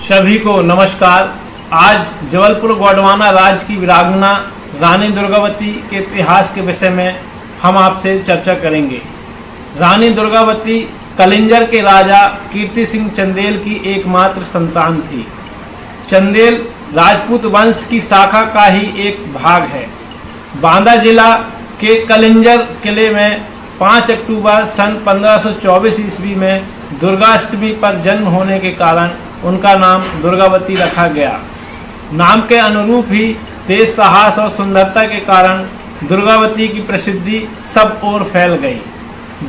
सभी को नमस्कार। आज जबलपुर गोंडवाना राज्य की वीरांगना रानी दुर्गावती के इतिहास के विषय में हम आपसे चर्चा करेंगे। रानी दुर्गावती कलिंजर के राजा कीर्ति सिंह चंदेल की एकमात्र संतान थी। चंदेल राजपूत वंश की शाखा का ही एक भाग है। बांदा जिला के कलिंजर किले में 5 अक्टूबर सन 1524 ईस्वी में दुर्गाष्टमी पर जन्म होने के कारण उनका नाम दुर्गावती रखा गया। नाम के अनुरूप ही तेज साहस और सुंदरता के कारण दुर्गावती की प्रसिद्धि सब ओर फैल गई।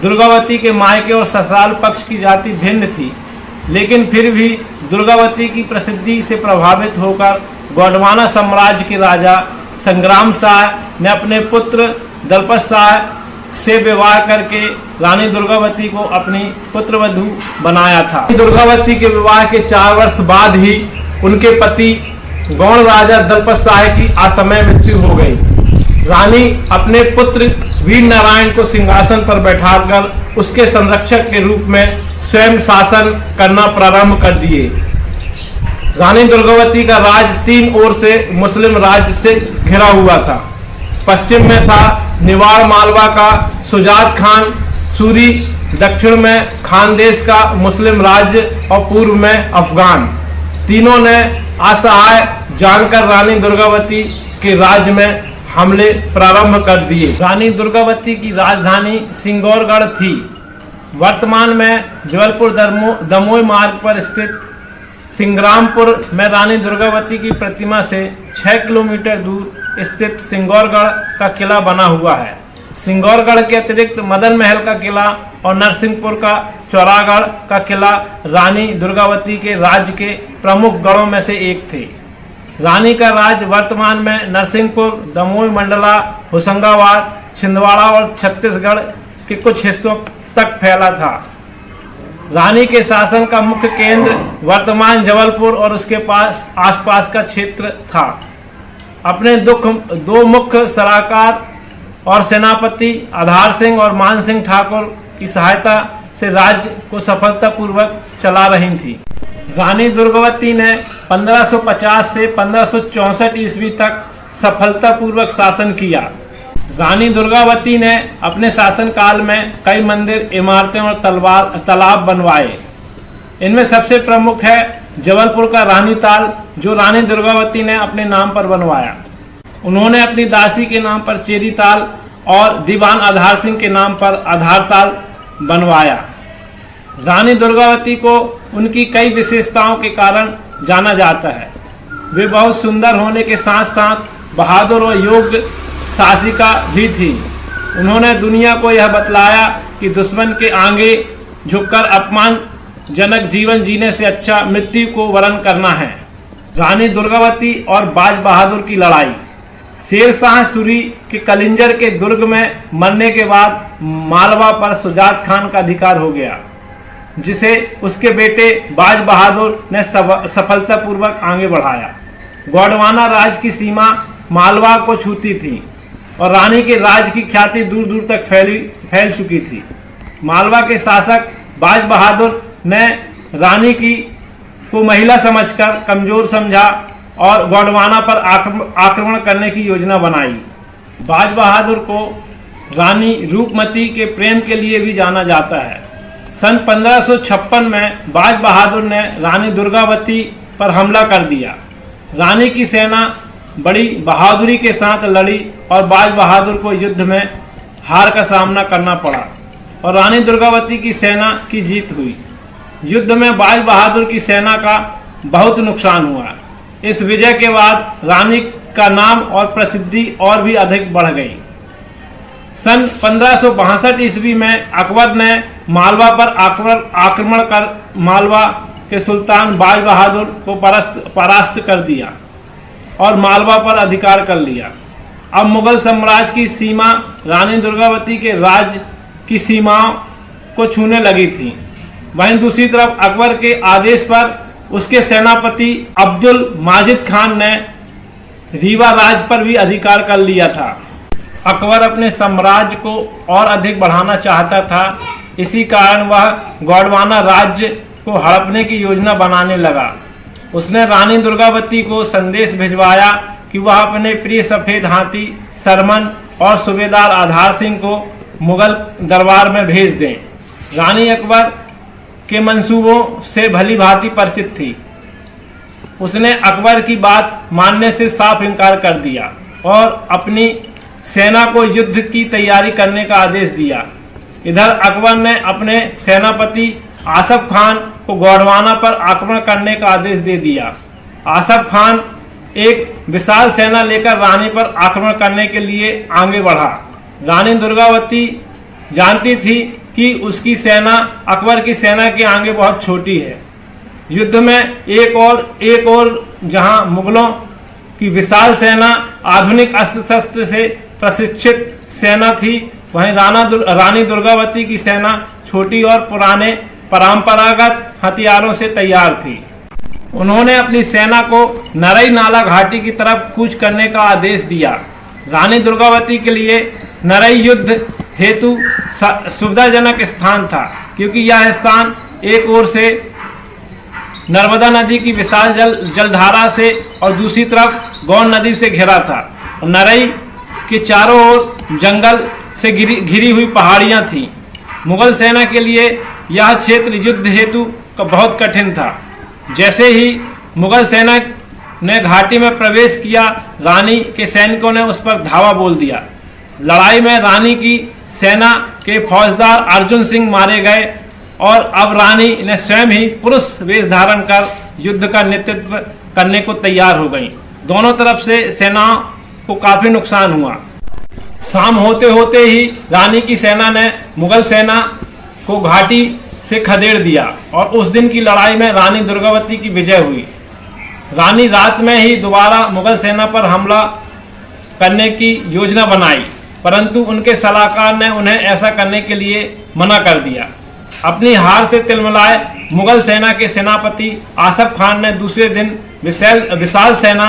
दुर्गावती के मायके और ससुराल पक्ष की जाति भिन्न थी, लेकिन फिर भी दुर्गावती की प्रसिद्धि से प्रभावित होकर गोंडवाना साम्राज्य के राजा संग्राम शाह ने अपने पुत्र दलपत शाह से विवाह करके रानी दुर्गावती को अपनी पुत्रवधू बनाया था। दुर्गावती के विवाह के 4 वर्ष बाद ही उनके पति गौड़ राजा दलपत शाह की असमय मृत्यु हो गई। रानी अपने पुत्र वीर नारायण को सिंहासन पर बैठाकर उसके संरक्षक के रूप में स्वयं शासन करना प्रारंभ कर दिए। रानी दुर्गावती का राज 3 ओर से मुस्लिम राज्य से घिरा हुआ था। पश्चिम में था निवाड़ मालवा का सुजात खान सूरी, दक्षिण में खानदेश का मुस्लिम राज्य और पूर्व में अफगान। तीनों ने असहाय जानकर रानी दुर्गावती के राज्य में हमले प्रारंभ कर दिए। रानी दुर्गावती की राजधानी सिंगौरगढ़ थी। वर्तमान में जबलपुर दमोह मार्ग पर स्थित सिंग्रामपुर में रानी दुर्गावती की प्रतिमा से 6 किलोमीटर दूर स्थित सिंगौरगढ़ का किला बना हुआ है। सिंगौरगढ़ के अतिरिक्त मदन महल का किला और नरसिंहपुर का चौरागढ़ का किला रानी दुर्गावती के राज्य के प्रमुख गढ़ों में से एक थे। रानी का राज्य वर्तमान में नरसिंहपुर, दमोह मंडला, होशंगाबाद, छिंदवाड़ा और छत्तीसगढ़ के कुछ हिस्सों तक फैला था। रानी के शासन का मुख्य केंद्र वर्तमान जबलपुर और उसके आसपास का क्षेत्र था। अपने 2 मुख्य सलाहकार और सेनापति आधार सिंह और मान सिंह ठाकुर की सहायता से राज्य को सफलतापूर्वक चला रही थी। रानी दुर्गावती ने 1550 से 1564 ईस्वी तक सफलतापूर्वक शासन किया। रानी दुर्गावती ने अपने शासनकाल में कई मंदिर, इमारतें और तालाब बनवाए। इनमें सबसे प्रमुख है जबलपुर का रानी ताल, जो रानी दुर्गावती ने अपने नाम पर बनवाया। उन्होंने अपनी दासी के नाम पर चेरी ताल और दीवान आधार सिंह के नाम पर आधार ताल बनवाया। रानी दुर्गावती को उनकी कई विशेषताओं के कारण जाना जाता है। वे बहुत सुंदर होने के साथ साथ बहादुर और योग्य शासिका भी थी। उन्होंने दुनिया को यह बतलाया कि दुश्मन के आगे झुककर अपमानजनक जीवन जीने से अच्छा मृत्यु को वरण करना है। रानी दुर्गावती और बाज बहादुर की लड़ाई। शेर शाह सूरी के कलिंजर के दुर्ग में मरने के बाद मालवा पर सुजात खान का अधिकार हो गया, जिसे उसके बेटे बाज बहादुर ने सफलतापूर्वक आगे बढ़ाया। गोंडवाना राज्य की सीमा मालवा को छूती थी और रानी के राज की ख्याति दूर दूर तक फैल चुकी थी। मालवा के शासक बाज बहादुर ने रानी को महिला समझकर कमजोर समझा और गोंडवाना पर आक्रमण करने की योजना बनाई। बाज बहादुर को रानी रूपमती के प्रेम के लिए भी जाना जाता है। सन 1556 में बाज बहादुर ने रानी दुर्गावती पर हमला कर दिया। रानी की सेना बड़ी बहादुरी के साथ लड़ी और बाज बहादुर को युद्ध में हार का सामना करना पड़ा और रानी दुर्गावती की सेना की जीत हुई। युद्ध में बाज बहादुर की सेना का बहुत नुकसान हुआ। इस विजय के बाद रानी का नाम और प्रसिद्धि और भी अधिक बढ़ गई। सन 1562 ईस्वी में अकबर ने मालवा पर आक्रमण कर मालवा के सुल्तान बाज बहादुर को परास्त कर दिया और मालवा पर अधिकार कर लिया। अब मुगल साम्राज्य की सीमा रानी दुर्गावती के राज्य की सीमाओं को छूने लगी थी। वहीं दूसरी तरफ अकबर के आदेश पर उसके सेनापति अब्दुल माजिद खान ने रीवा राज्य पर भी अधिकार कर लिया था। अकबर अपने साम्राज्य को और अधिक बढ़ाना चाहता था, इसी कारण वह गोंडवाना राज्य को हड़पने की योजना बनाने लगा। उसने रानी दुर्गावती को संदेश भिजवाया कि वह अपने प्रिय सफ़ेद हाथी सरमन और सूबेदार आधार सिंह को मुगल दरबार में भेज दें। रानी अकबर के मंसूबों से भली भांति परिचित थी। उसने अकबर की बात मानने से साफ इनकार कर दिया और अपनी सेना को युद्ध की तैयारी करने का आदेश दिया। इधर अकबर ने अपने सेनापति आसफ खान को गोंडवाना पर आक्रमण करने का आदेश दे दिया। आसफ खान एक विशाल सेना लेकर रानी पर आक्रमण करने के लिए आगे बढ़ा। रानी दुर्गावती जानती थी कि उसकी सेना अकबर की सेना के आगे बहुत छोटी है। युद्ध में एक और जहां मुगलों की विशाल सेना आधुनिक अस्त्र शस्त्र से प्रशिक्षित सेना थी, वहीं रानी दुर्गावती की सेना छोटी और पुराने परंपरागत हथियारों से तैयार थी। उन्होंने अपनी सेना को नरई नाला घाटी की तरफ कूच करने का आदेश दिया। रानी दुर्गावती के लिए नरई युद्ध हेतु सुविधाजनक स्थान था, क्योंकि यह स्थान एक ओर से नर्मदा नदी की विशाल जलधारा से और दूसरी तरफ गौंड नदी से घिरा था। नरई के चारों ओर जंगल से घिरी हुई पहाड़ियां थीं। मुगल सेना के लिए यह क्षेत्र युद्ध हेतु बहुत कठिन था। जैसे ही मुगल सेना ने घाटी में प्रवेश किया, रानी के सैनिकों ने उस पर धावा बोल दिया। लड़ाई में रानी की सेना के फौजदार अर्जुन सिंह मारे गए और अब रानी ने स्वयं ही पुरुष वेश धारण कर युद्ध का नेतृत्व करने को तैयार हो गई। दोनों तरफ से सेनाओं को काफी नुकसान हुआ। शाम होते होते ही रानी की सेना ने मुगल सेना को घाटी से खदेड़ दिया और उस दिन की लड़ाई में रानी दुर्गावती की विजय हुई। रानी रात में ही दोबारा मुगल सेना पर हमला करने की योजना बनाई, परंतु उनके सलाहकार ने उन्हें ऐसा करने के लिए मना कर दिया। अपनी हार से तिलमिलाए मुगल सेना के सेनापति आसफ खान ने दूसरे दिन विशाल सेना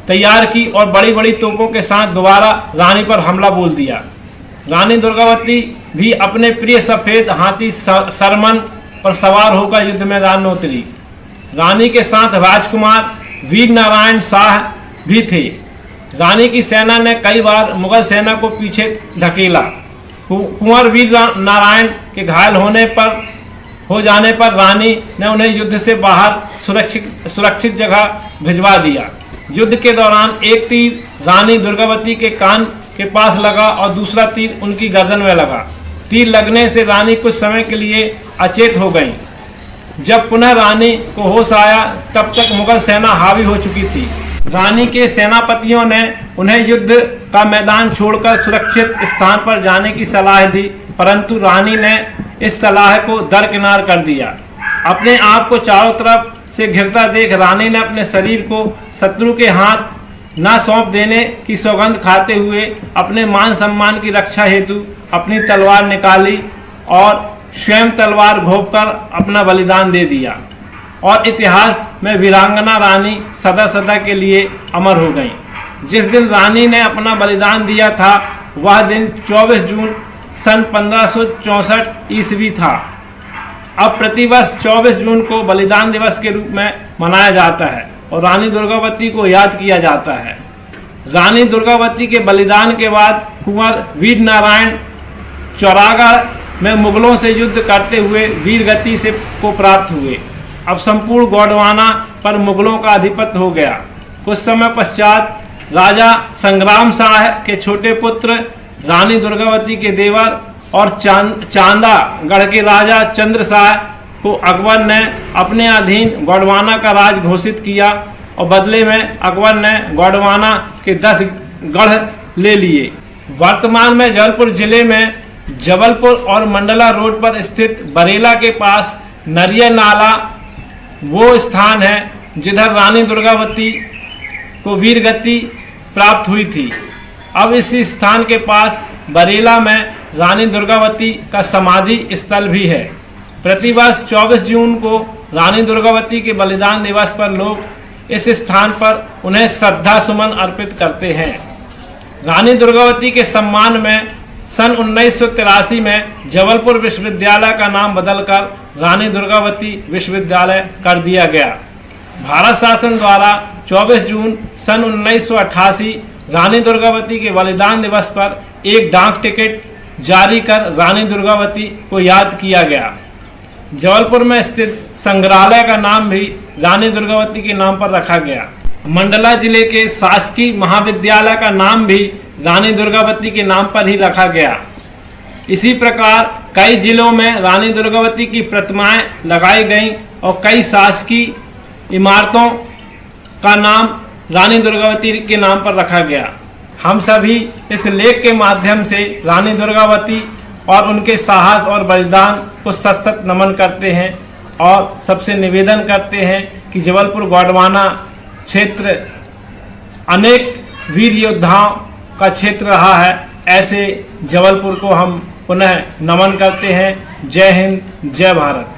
तैयार की और बड़ी बड़ी तोपों के साथ दोबारा रानी पर हमला बोल दिया। रानी दुर्गावती भी अपने प्रिय सफ़ेद हाथी सरमन पर सवार होकर युद्ध मैदान में उतरी। रानी के साथ राजकुमार वीर नारायण शाह भी थे। रानी की सेना ने कई बार मुगल सेना को पीछे धकेला। कुंवर वीर नारायण के घायल हो जाने पर रानी ने उन्हें युद्ध से बाहर सुरक्षित जगह भिजवा दिया। युद्ध के दौरान एक तीर रानी दुर्गावती के कान के पास लगा और दूसरा तीर उनकी गर्दन में लगा। तीर लगने से रानी कुछ समय के लिए अचेत हो गई। जब पुनः रानी को होश आया, तब तक मुगल सेना हावी हो चुकी थी। रानी के सेनापतियों ने उन्हें युद्ध का मैदान छोड़कर सुरक्षित स्थान पर जाने की सलाह दी, परंतु रानी ने इस सलाह को दरकिनार कर दिया। अपने आप को चारों तरफ से घिरता देख रानी ने अपने शरीर को शत्रु के हाथ न सौंप देने की सौगंध खाते हुए अपने मान सम्मान की रक्षा हेतु अपनी तलवार निकाली और स्वयं तलवार घोंपकर अपना बलिदान दे दिया। और इतिहास में वीरांगना रानी सदा सदा के लिए अमर हो गई। जिस दिन रानी ने अपना बलिदान दिया था, वह दिन 24 जून सन 1564 ईस्वी था। अब प्रतिवर्ष 24 जून को बलिदान दिवस के रूप में मनाया जाता है और रानी दुर्गावती को याद किया जाता है। रानी दुर्गावती के बलिदान के बाद कुंवर वीर नारायण चौरागढ़ में मुगलों से युद्ध करते हुए वीर गति से को प्राप्त हुए। अब संपूर्ण गोंडवाना पर मुगलों का आधिपत्य हो गया। कुछ समय पश्चात राजा संग्राम शाह के छोटे पुत्र रानी दुर्गावती के देवर और चांदा गढ़ के राजा चंद्र शाह को अकबर ने अपने अधीन गोंडवाना का राज घोषित किया और बदले में अकबर ने गोंडवाना के 10 गढ़ ले लिए। वर्तमान में जबलपुर जिले में जबलपुर और मंडला रोड पर स्थित बरेला के पास नरिया नाला वो स्थान है जिधर रानी दुर्गावती को वीर गति प्राप्त हुई थी। अब इसी स्थान के पास बरेला में रानी दुर्गावती का समाधि स्थल भी है। प्रतिवर्ष 24 जून को रानी दुर्गावती के बलिदान दिवस पर लोग इस स्थान पर उन्हें श्रद्धा सुमन अर्पित करते हैं। रानी दुर्गावती के सम्मान में सन 1983 में जबलपुर विश्वविद्यालय का नाम बदलकर रानी दुर्गावती विश्वविद्यालय कर दिया गया। भारत शासन द्वारा 24 जून सन 1988 रानी दुर्गावती के बलिदान दिवस पर एक डाक टिकट जारी कर रानी दुर्गावती को याद किया गया। जबलपुर में स्थित संग्रहालय का नाम भी रानी दुर्गावती के नाम पर रखा गया। मंडला जिले के शासकीय महाविद्यालय का नाम भी रानी दुर्गावती के नाम पर ही रखा गया। इसी प्रकार कई जिलों में रानी दुर्गावती की प्रतिमाएं लगाई गईं और कई शासकीय इमारतों का नाम रानी दुर्गावती के नाम पर रखा गया। हम सभी इस लेख के माध्यम से रानी दुर्गावती और उनके साहस और बलिदान को सशक्त नमन करते हैं और सबसे निवेदन करते हैं कि जबलपुर गोंडवाना क्षेत्र अनेक वीर योद्धाओं का क्षेत्र रहा है। ऐसे जबलपुर को हम पुनः नमन करते हैं। जय हिंद, जय भारत।